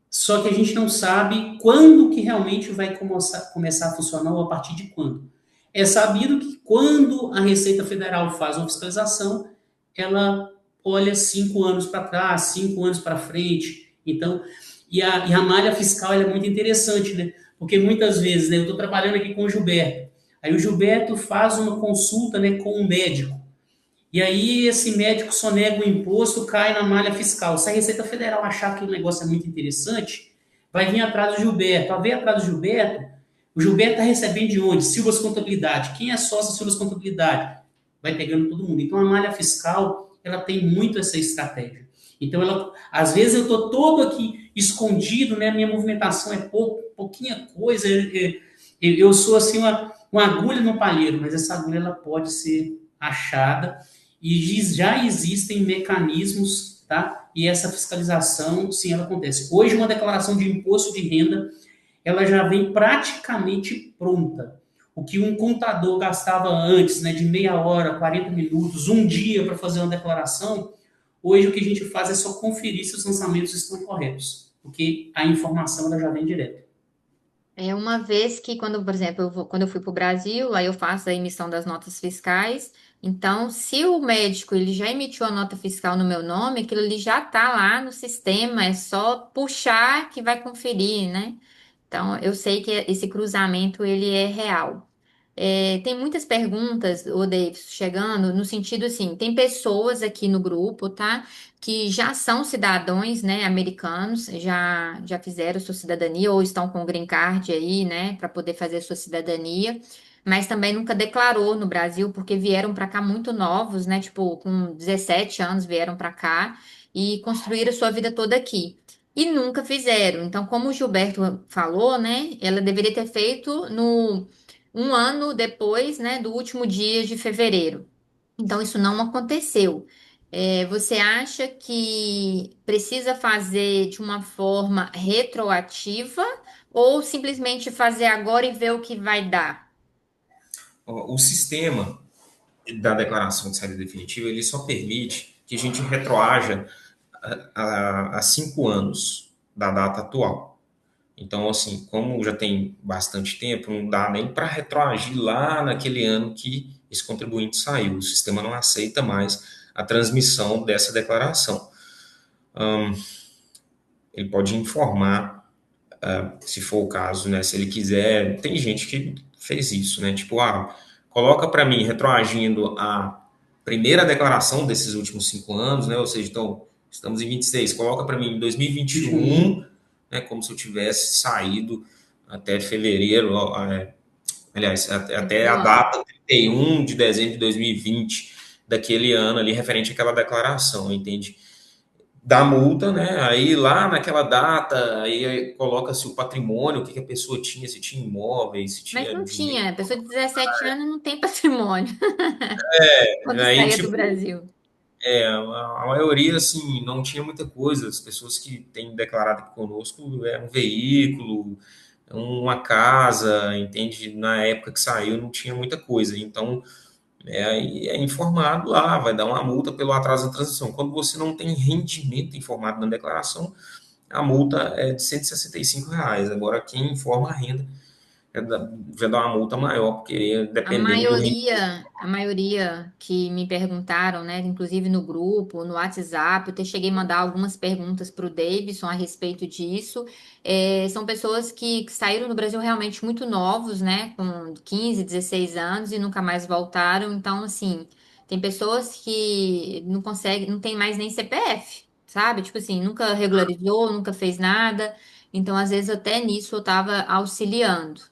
só que a gente não sabe quando que realmente vai começar a funcionar ou a partir de quando. É sabido que quando a Receita Federal faz uma fiscalização, ela olha 5 anos para trás, 5 anos para frente. Então, e a malha fiscal é muito interessante, né? Porque muitas vezes, né, eu estou trabalhando aqui com o Gilberto, aí o Gilberto faz uma consulta, né, com um médico. E aí esse médico sonega o imposto, cai na malha fiscal. Se a Receita Federal achar que o negócio é muito interessante, vai vir atrás do Gilberto. Vai vir atrás do Gilberto, o Gilberto está recebendo de onde? Silvas Contabilidade. Quem é sócio Silvas Contabilidade? Vai pegando todo mundo. Então a malha fiscal, ela tem muito essa estratégia. Então, às vezes eu estou todo aqui escondido, né? Minha movimentação é pouquinha coisa. Eu sou assim uma agulha no palheiro, mas essa agulha ela pode ser achada e já existem mecanismos, tá? E essa fiscalização, sim, ela acontece. Hoje, uma declaração de imposto de renda, ela já vem praticamente pronta. O que um contador gastava antes, né, de meia hora, 40 minutos, um dia para fazer uma declaração, hoje o que a gente faz é só conferir se os lançamentos estão corretos, porque a informação ela já vem direto. É uma vez que, quando, por exemplo, quando eu fui para o Brasil, aí eu faço a emissão das notas fiscais. Então, se o médico ele já emitiu a nota fiscal no meu nome, aquilo ali já está lá no sistema, é só puxar que vai conferir, né? Então, eu sei que esse cruzamento ele é real. Tem muitas perguntas, o Davis, chegando no sentido assim, tem pessoas aqui no grupo, tá? Que já são cidadãos, né, americanos, já fizeram sua cidadania ou estão com o green card aí, né, para poder fazer sua cidadania, mas também nunca declarou no Brasil porque vieram para cá muito novos, né, tipo, com 17 anos vieram para cá e construíram sua vida toda aqui. E nunca fizeram. Então, como o Gilberto falou, né, ela deveria ter feito no um ano depois, né, do último dia de fevereiro. Então, isso não aconteceu. Você acha que precisa fazer de uma forma retroativa ou simplesmente fazer agora e ver o que vai dar? O sistema da declaração de saída definitiva, ele só permite que a gente retroaja a 5 anos da data atual. Então, assim, como já tem bastante tempo, não dá nem para retroagir lá naquele ano que esse contribuinte saiu. O sistema não aceita mais a transmissão dessa declaração. Ele pode informar, se for o caso, né? Se ele quiser. Tem gente que fez isso, né? Tipo, coloca para mim, retroagindo a primeira declaração desses últimos 5 anos, né? Ou seja, então, estamos em 26, coloca para mim em 2021, né? Como se eu tivesse saído até fevereiro, aliás, até a Boa. data 31 de dezembro de 2020 daquele ano ali, referente àquela declaração, entende? Da multa, né? Aí lá naquela data, aí coloca-se o patrimônio, o que que a pessoa tinha, se tinha imóveis, se Mas tinha não dinheiro. tinha, a pessoa de 17 anos não tem patrimônio quando Aí, saía do tipo, Brasil. a maioria, assim, não tinha muita coisa. As pessoas que têm declarado aqui conosco é um veículo, uma casa, entende? Na época que saiu não tinha muita coisa. Então, aí é informado lá, vai dar uma multa pelo atraso da transação. Quando você não tem rendimento informado na declaração, a multa é de R$ 165. Agora, quem informa a renda já dá uma multa maior, porque dependendo do rendimento. A maioria que me perguntaram, né, inclusive no grupo, no WhatsApp, eu até cheguei a mandar algumas perguntas para o Davidson a respeito disso. São pessoas que saíram do Brasil realmente muito novos, né, com 15, 16 anos e nunca mais voltaram. Então, assim, tem pessoas que não conseguem, não tem mais nem CPF, sabe? Tipo assim, nunca regularizou, nunca fez nada. Então, às vezes, até nisso eu estava auxiliando.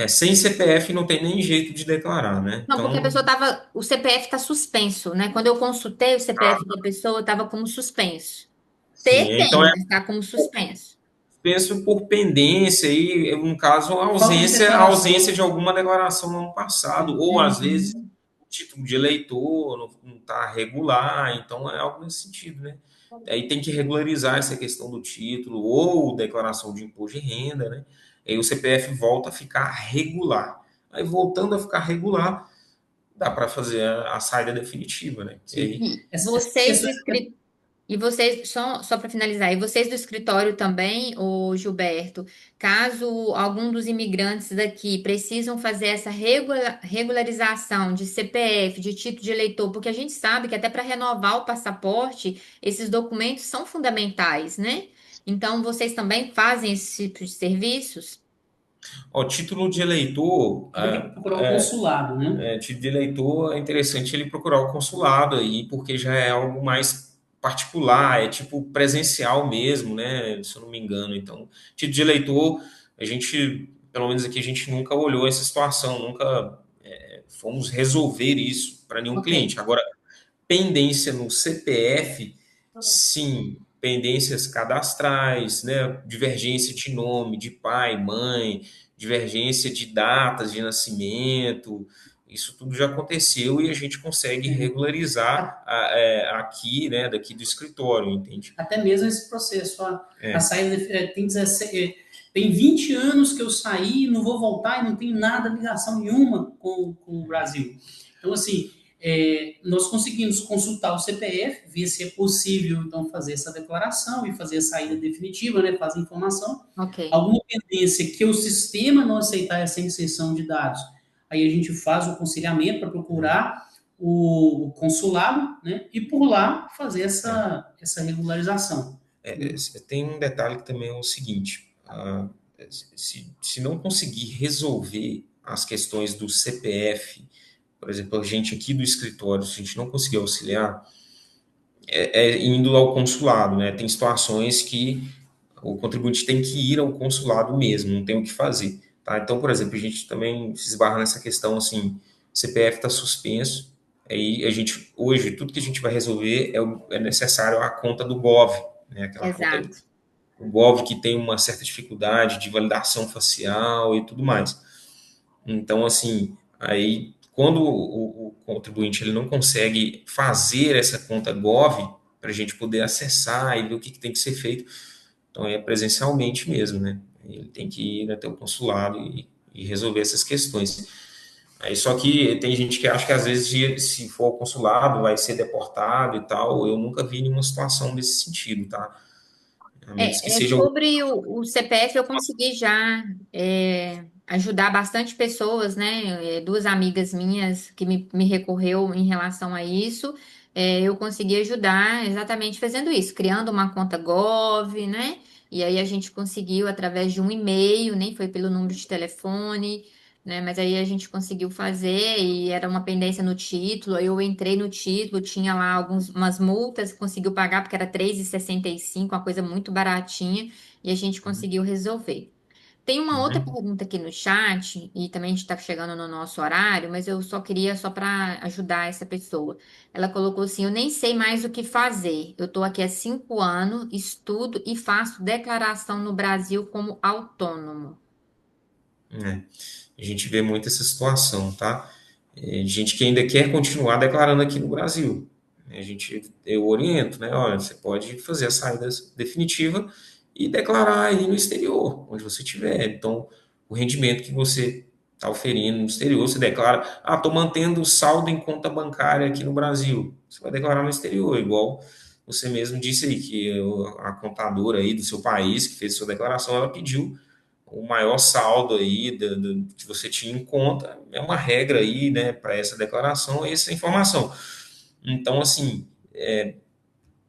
Sem CPF não tem nem jeito de declarar, né? Não, porque a Então, pessoa tava, o CPF está suspenso, né? Quando eu consultei o CPF da pessoa, estava como suspenso. sim, Ter então tem, mas está como suspenso. penso por pendência aí, no caso, Falta de a declaração. ausência de alguma declaração no ano passado, ou às vezes o título de eleitor não está regular, então é algo nesse sentido, né? Aí tem que regularizar essa questão do título, ou declaração de imposto de renda, né? Aí o CPF volta a ficar regular. Aí voltando a ficar regular, dá para fazer a saída definitiva, né? E Sim. aí, E Essas vocês do questões. escritório, e vocês, só para finalizar, e vocês do escritório também, ô Gilberto, caso algum dos imigrantes daqui precisam fazer essa regularização de CPF, de título de eleitor, porque a gente sabe que até para renovar o passaporte, esses documentos são fundamentais, né? Então, vocês também fazem esse tipo de serviços? ó, título de eleitor, Vai ter que procurar o consulado, né? título de eleitor é interessante ele procurar o consulado aí, porque já é algo mais particular, é tipo presencial mesmo, né? Se eu não me engano. Então, título de eleitor, a gente, pelo menos aqui, a gente nunca olhou essa situação, nunca fomos resolver isso para nenhum Ok. cliente. Agora, pendência no CPF, sim, pendências cadastrais, né? Divergência de nome, de pai, mãe, divergência de datas de nascimento, isso tudo já aconteceu e a gente consegue É. regularizar aqui, né, daqui do escritório, entende? Até mesmo esse processo. A É, saída tem 17, tem 20 anos que eu saí, não vou voltar e não tenho nada, ligação nenhuma com o Brasil. Então, assim, nós conseguimos consultar o CPF, ver se é possível, então, fazer essa declaração e fazer a saída definitiva, né, fazer a informação. Ok. Alguma pendência que o sistema não aceitar essa inserção de dados, aí a gente faz o aconselhamento para procurar o consulado, né, e por lá fazer é. essa regularização. Tem um detalhe que também é o seguinte: se não conseguir resolver as questões do CPF, por exemplo, a gente aqui do escritório, se a gente não conseguir auxiliar, indo ao consulado, né? Tem situações que o contribuinte tem que ir ao consulado mesmo, não tem o que fazer, tá? Então, por exemplo, a gente também se esbarra nessa questão assim, CPF está suspenso, aí a gente, hoje, tudo que a gente vai resolver é necessário a conta do Gov, né? Aquela conta, Exato. o Gov que tem uma certa dificuldade de validação facial e tudo mais. Então, assim, aí quando o contribuinte ele não consegue fazer essa conta Gov para a gente poder acessar e ver o que, que tem que ser feito, então é presencialmente mesmo, né? Ele tem que ir até o consulado e resolver essas questões. Aí só que tem gente que acha que às vezes se for ao consulado vai ser deportado e tal. Eu nunca vi nenhuma situação desse sentido, tá? A menos que seja algum. Sobre o CPF, eu consegui já ajudar bastante pessoas, né? Duas amigas minhas que me recorreu em relação a isso. Eu consegui ajudar exatamente fazendo isso, criando uma conta Gov, né? E aí a gente conseguiu através de um e-mail, nem foi pelo número de telefone. né? Mas aí a gente conseguiu fazer e era uma pendência no título. Eu entrei no título, tinha lá umas multas, conseguiu pagar porque era 3,65, uma coisa muito baratinha, e a gente conseguiu resolver. Tem uma outra Uhum. pergunta aqui no chat, e também a gente está chegando no nosso horário, mas eu só queria, só para ajudar essa pessoa. Ela colocou assim: eu nem sei mais o que fazer. Eu estou aqui há 5 anos, estudo e faço declaração no Brasil como autônomo. É. A gente vê muito essa situação, tá? Gente que ainda quer continuar declarando aqui no Brasil. Eu oriento, né? Olha, você pode fazer a saída definitiva e declarar aí no exterior, onde você estiver. Então, o rendimento que você está oferindo no exterior, você declara, estou mantendo saldo em conta bancária aqui no Brasil. Você vai declarar no exterior, igual você mesmo disse aí, que a contadora aí do seu país, que fez sua declaração, ela pediu o maior saldo aí que você tinha em conta, é uma regra aí, né, para essa declaração, essa informação. Então, assim,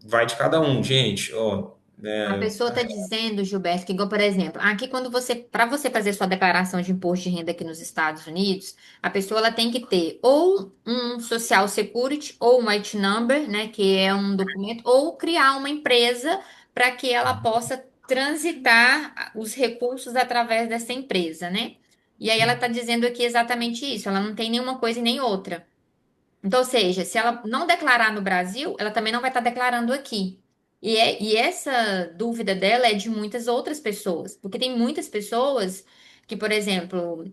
vai de cada um, gente, ó, A né, pessoa está dizendo, Gilberto, que igual, por exemplo, aqui quando para você fazer sua declaração de imposto de renda aqui nos Estados Unidos, a pessoa ela tem que ter ou um Social Security ou um white number, né, que é um documento, ou criar uma empresa para que ela possa transitar os recursos através dessa empresa, né? E aí ela está dizendo aqui exatamente isso, ela não tem nenhuma coisa e nem outra. Então, ou seja, se ela não declarar no Brasil, ela também não vai estar declarando aqui. E essa dúvida dela é de muitas outras pessoas, porque tem muitas pessoas que, por exemplo,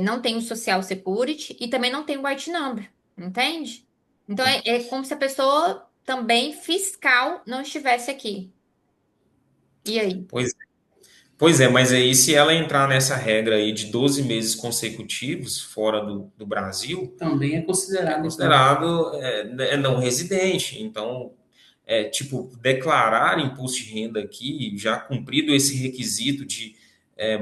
não tem o Social Security e também não tem o White Number, entende? Então, é como se a pessoa também fiscal não estivesse aqui. E aí? pois, pois é, mas aí se ela entrar nessa regra aí de 12 meses consecutivos fora do Brasil, Também é é considerado, então. considerado não residente. Então, tipo, declarar imposto de renda aqui, já cumprido esse requisito de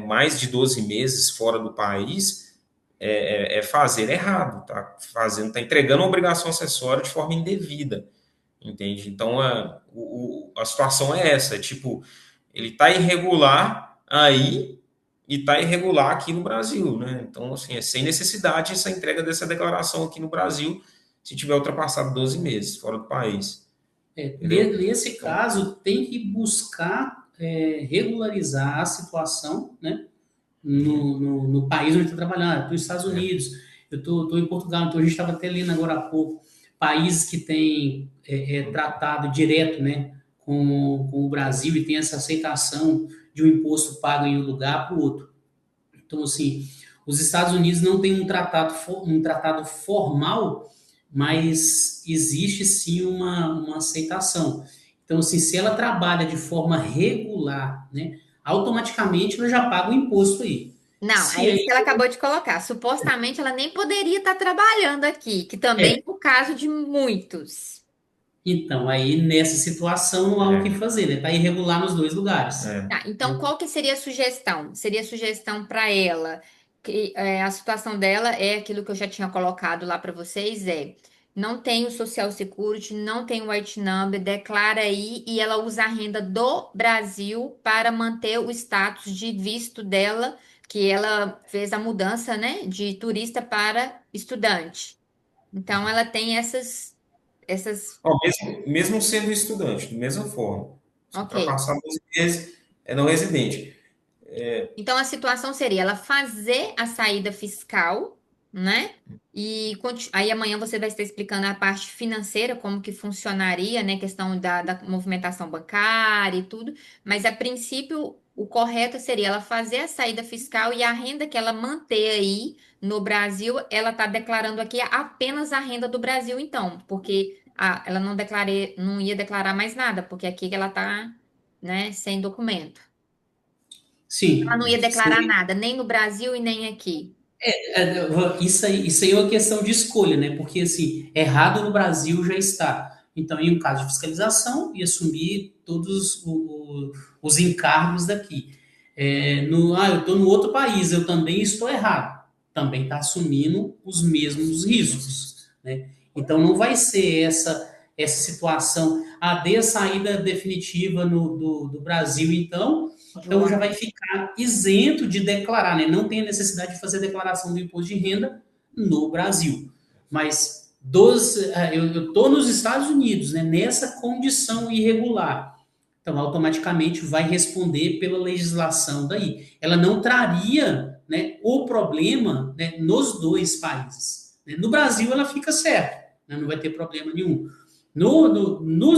mais de 12 meses fora do país, é fazer errado, tá? Tá entregando uma obrigação acessória de forma indevida, entende? Então, a situação é essa, tipo, ele está irregular aí e está irregular aqui no Brasil, né? Então, assim, é sem necessidade essa entrega dessa declaração aqui no Brasil se tiver ultrapassado 12 meses fora do país, entendeu? Nesse Então, caso, tem que buscar regularizar a situação, né, no país onde está trabalhando. Estou nos Estados é, Unidos, eu estou em Portugal, então a gente estava até lendo agora há pouco, países que têm tratado direto, né, com o Brasil e tem essa aceitação de um imposto pago em um lugar para o outro. Então, assim, os Estados Unidos não têm um tratado formal, mas existe sim uma aceitação. Então, assim, se ela trabalha de forma regular, né, automaticamente ela já paga o imposto aí. Não, é Se isso aí, que ela acabou de colocar. Supostamente ela nem poderia estar trabalhando aqui, que também é o caso de muitos. então, aí nessa situação não há o que é, fazer, né? Está irregular nos dois lugares. é. Tá, então, Né? qual que seria a sugestão? Seria a sugestão para ela, que a situação dela é aquilo que eu já tinha colocado lá para vocês, não tem o Social Security, não tem o White Number, declara aí e ela usa a renda do Brasil para manter o status de visto dela, que ela fez a mudança, né, de turista para estudante. Então, ela tem essas, Ó, mesmo sendo estudante, da mesma forma, se ok. ultrapassar 12 meses, é não residente. Então, a situação seria ela fazer a saída fiscal, né? E aí amanhã você vai estar explicando a parte financeira, como que funcionaria, né? Questão da movimentação bancária e tudo. Mas, a princípio, o correto seria ela fazer a saída fiscal e a renda que ela manter aí no Brasil, ela está declarando aqui apenas a renda do Brasil, então. Porque ela não ia declarar mais nada, porque aqui ela está, né, sem documento. Ela Sim, não ia declarar nada, nem no Brasil e nem aqui. isso aí é uma questão de escolha, né? Porque, assim, errado no Brasil já está. Então, em um caso de fiscalização, e assumir todos os encargos daqui. Eu estou no outro país, eu também estou errado. Também está assumindo os mesmos riscos, né? Então, não vai ser essa situação, dê a saída definitiva do Brasil, então, então já João. vai ficar isento de declarar, né? Não tem a necessidade de fazer a declaração do imposto de renda no Brasil. Mas eu estou nos Estados Unidos, né? Nessa condição irregular. Então, automaticamente vai responder pela legislação daí. Ela não traria, né, o problema, né, nos dois países. Né? No Brasil, ela fica certa, né? Não vai ter problema nenhum.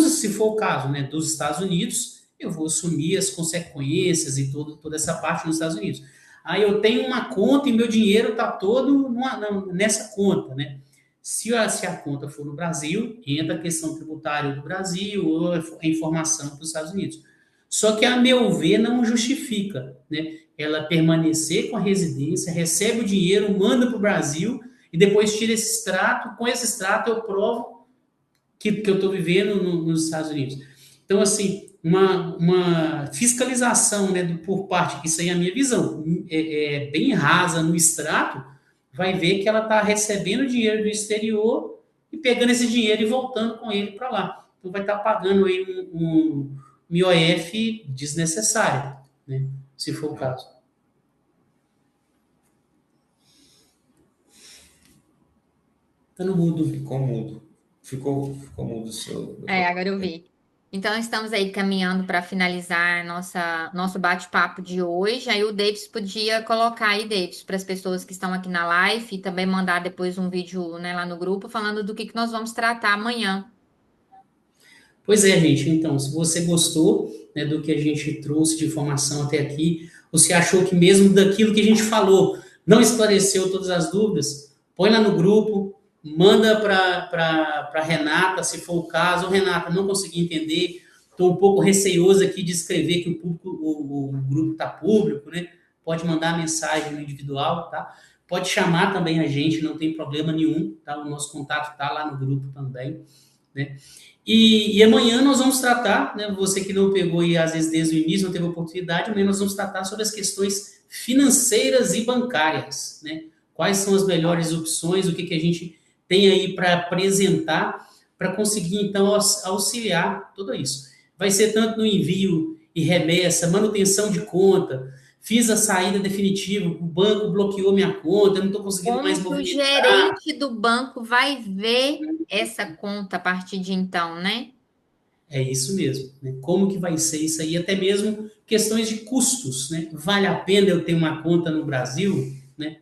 Se for o caso, né, dos Estados Unidos, eu vou assumir as consequências e toda essa parte nos Estados Unidos. Aí eu tenho uma conta e meu dinheiro está todo nessa conta, né? Se a conta for no Brasil, entra a questão tributária do Brasil ou a informação para os Estados Unidos. Só que, a meu ver, não justifica, né? Ela permanecer com a residência, recebe o dinheiro, manda para o Brasil e depois tira esse extrato. Com esse extrato, eu provo que eu estou vivendo nos Estados Unidos. Então, assim, uma fiscalização, né, por parte, que isso aí é a minha visão, bem rasa no extrato, vai ver que ela está recebendo dinheiro do exterior e pegando esse dinheiro e voltando com ele para lá. Então, vai estar pagando aí um IOF desnecessário, né, se for o caso. Está no mudo. Ficou mudo. Ficou mudo o seu. Agora eu vi. Então, estamos aí caminhando para finalizar nosso bate-papo de hoje. Aí o Davis podia colocar aí, Davis, para as pessoas que estão aqui na live e também mandar depois um vídeo, né, lá no grupo falando do que nós vamos tratar amanhã. Pois é, gente. Então, se você gostou, né, do que a gente trouxe de informação até aqui, você achou que mesmo daquilo que a gente falou não esclareceu todas as dúvidas, põe lá no grupo, manda para Renata, se for o caso. Ou, Renata, não consegui entender, estou um pouco receoso aqui de escrever que o grupo está público, né? Pode mandar mensagem no individual, tá? Pode chamar também a gente, não tem problema nenhum, tá? O nosso contato está lá no grupo também, né? E amanhã nós vamos tratar, né, você que não pegou e às vezes desde o início não teve oportunidade, amanhã nós vamos tratar sobre as questões financeiras e bancárias, né? Quais são as melhores opções, o que a gente tem aí para apresentar para conseguir então auxiliar tudo isso. Vai ser tanto no envio e remessa, manutenção de conta, fiz a saída definitiva, o banco bloqueou minha conta, eu não estou conseguindo mais Como que o movimentar. gerente do banco vai ver essa conta a partir de então, né? É isso mesmo, né? Como que vai ser isso aí? Até mesmo questões de custos, né? Vale a pena eu ter uma conta no Brasil, né?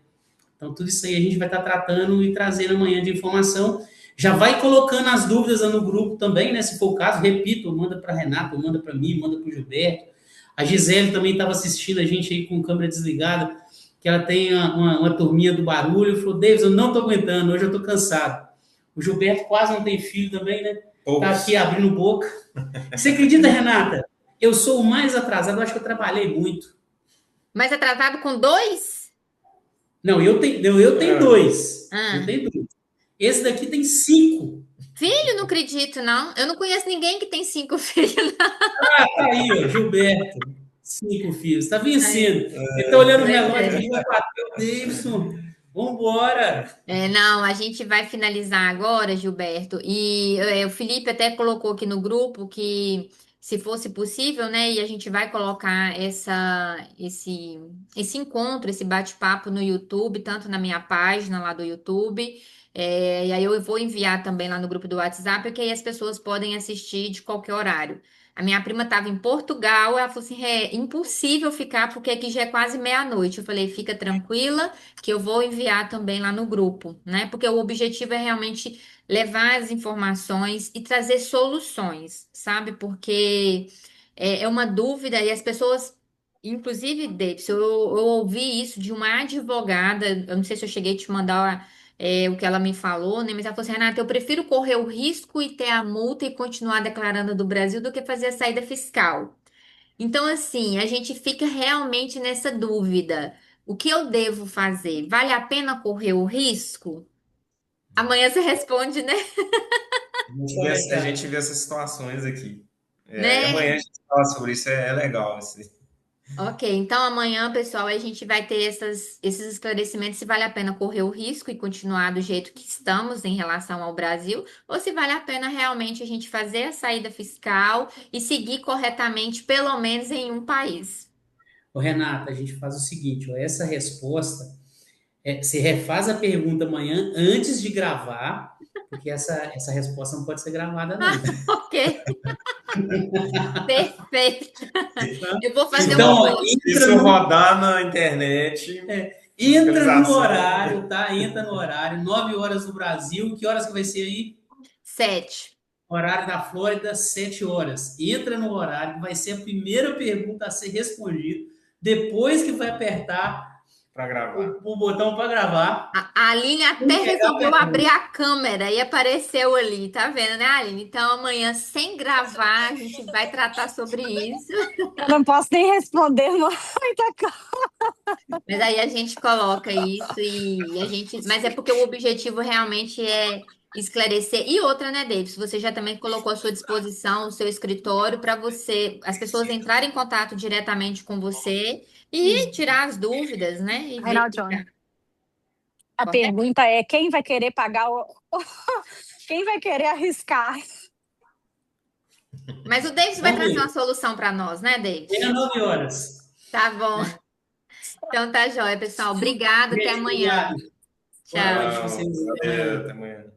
Então, tudo isso aí a gente vai estar tratando e trazendo amanhã de informação. Já vai colocando as dúvidas no grupo também, né? Se for o caso, repito, manda para a Renata, manda para mim, manda para o Gilberto. A Gisele também estava assistindo a gente aí com câmera desligada, que ela tem uma turminha do barulho. Falou, Davis, eu não estou aguentando, hoje eu estou cansado. O Gilberto quase não tem filho também, né? Tá aqui abrindo boca. Você acredita, Renata? Eu sou o mais atrasado, eu acho que eu trabalhei muito. Mas atrasado com dois? Não, eu tenho dois. Eu Ah. tenho dois. Esse daqui tem 5. Filho, não acredito, não. Eu não conheço ninguém que tem 5 filhos, não. Ah, tá aí, ó, Gilberto. 5 filhos. Tá Ai, vencendo. Ele tá olhando o pois relógio é. aqui, vai bater o Davidson. Vambora. Não, a gente vai finalizar agora, Gilberto. E o Felipe até colocou aqui no grupo que, se fosse possível, né, e a gente vai colocar esse encontro, esse bate-papo no YouTube, tanto na minha página lá do YouTube, e aí eu vou enviar também lá no grupo do WhatsApp, que aí as pessoas podem assistir de qualquer horário. A minha prima estava em Portugal, ela falou assim: é impossível ficar, porque aqui já é quase meia-noite. Eu falei: fica tranquila que eu vou enviar também lá no grupo, né? Porque o objetivo é realmente levar as informações e trazer soluções, sabe? Porque é uma dúvida e as pessoas, inclusive, Davis, eu ouvi isso de uma advogada, eu não sei se eu cheguei a te mandar o que ela me falou, né? Mas ela falou assim, Renata, eu prefiro correr o risco e ter a multa e continuar declarando do Brasil do que fazer a saída fiscal. Então, assim, a gente fica realmente nessa dúvida. O que eu devo fazer? Vale a pena correr o risco? Amanhã você responde, né? A gente vê essas situações aqui. E amanhã a Né? gente fala sobre isso, é legal. Ok, então amanhã, pessoal, a gente vai ter esses esclarecimentos se vale a pena correr o risco e continuar do jeito que estamos em relação ao Brasil, ou se vale a pena realmente a gente fazer a saída fiscal e seguir corretamente, pelo menos em um país. Ô, Renata, a gente faz o seguinte, ó, essa resposta, você refaz a pergunta amanhã antes de gravar, porque essa resposta não pode ser gravada, não. Ok, perfeito. Eu vou fazer Então, um ó, post. Isso rodar na internet, entra no fiscalização. horário, tá? Entra no horário, 9 horas no Brasil. Que horas que vai ser aí? 7. Horário da Flórida, 7 horas. Entra no horário, vai ser a primeira pergunta a ser respondida. Depois que vai apertar Para gravar. o botão para gravar, A Aline até vamos pegar a resolveu abrir pergunta. a câmera e apareceu ali, tá vendo, né, Aline? Então amanhã, sem gravar, a gente vai tratar sobre isso. Eu não posso nem responder muita coisa. Mas aí a gente coloca isso e a gente. Mas é porque o objetivo realmente é esclarecer. E outra, né, Davis? Você já também colocou à sua disposição o seu escritório para você, as pessoas entrarem em contato diretamente com você e tirar as dúvidas, né? E ver. Reinaldo Johnny, a Correto? pergunta é quem vai querer pagar quem vai querer arriscar? Mas o Davis vai Vamos trazer uma ver. solução para nós, né, Davis? Chega 9 horas. Tá bom. Então tá jóia, pessoal. Obrigado, até Gente, amanhã. obrigado. Boa Tchau. noite pra Tchau, vocês. Até valeu, amanhã. até amanhã.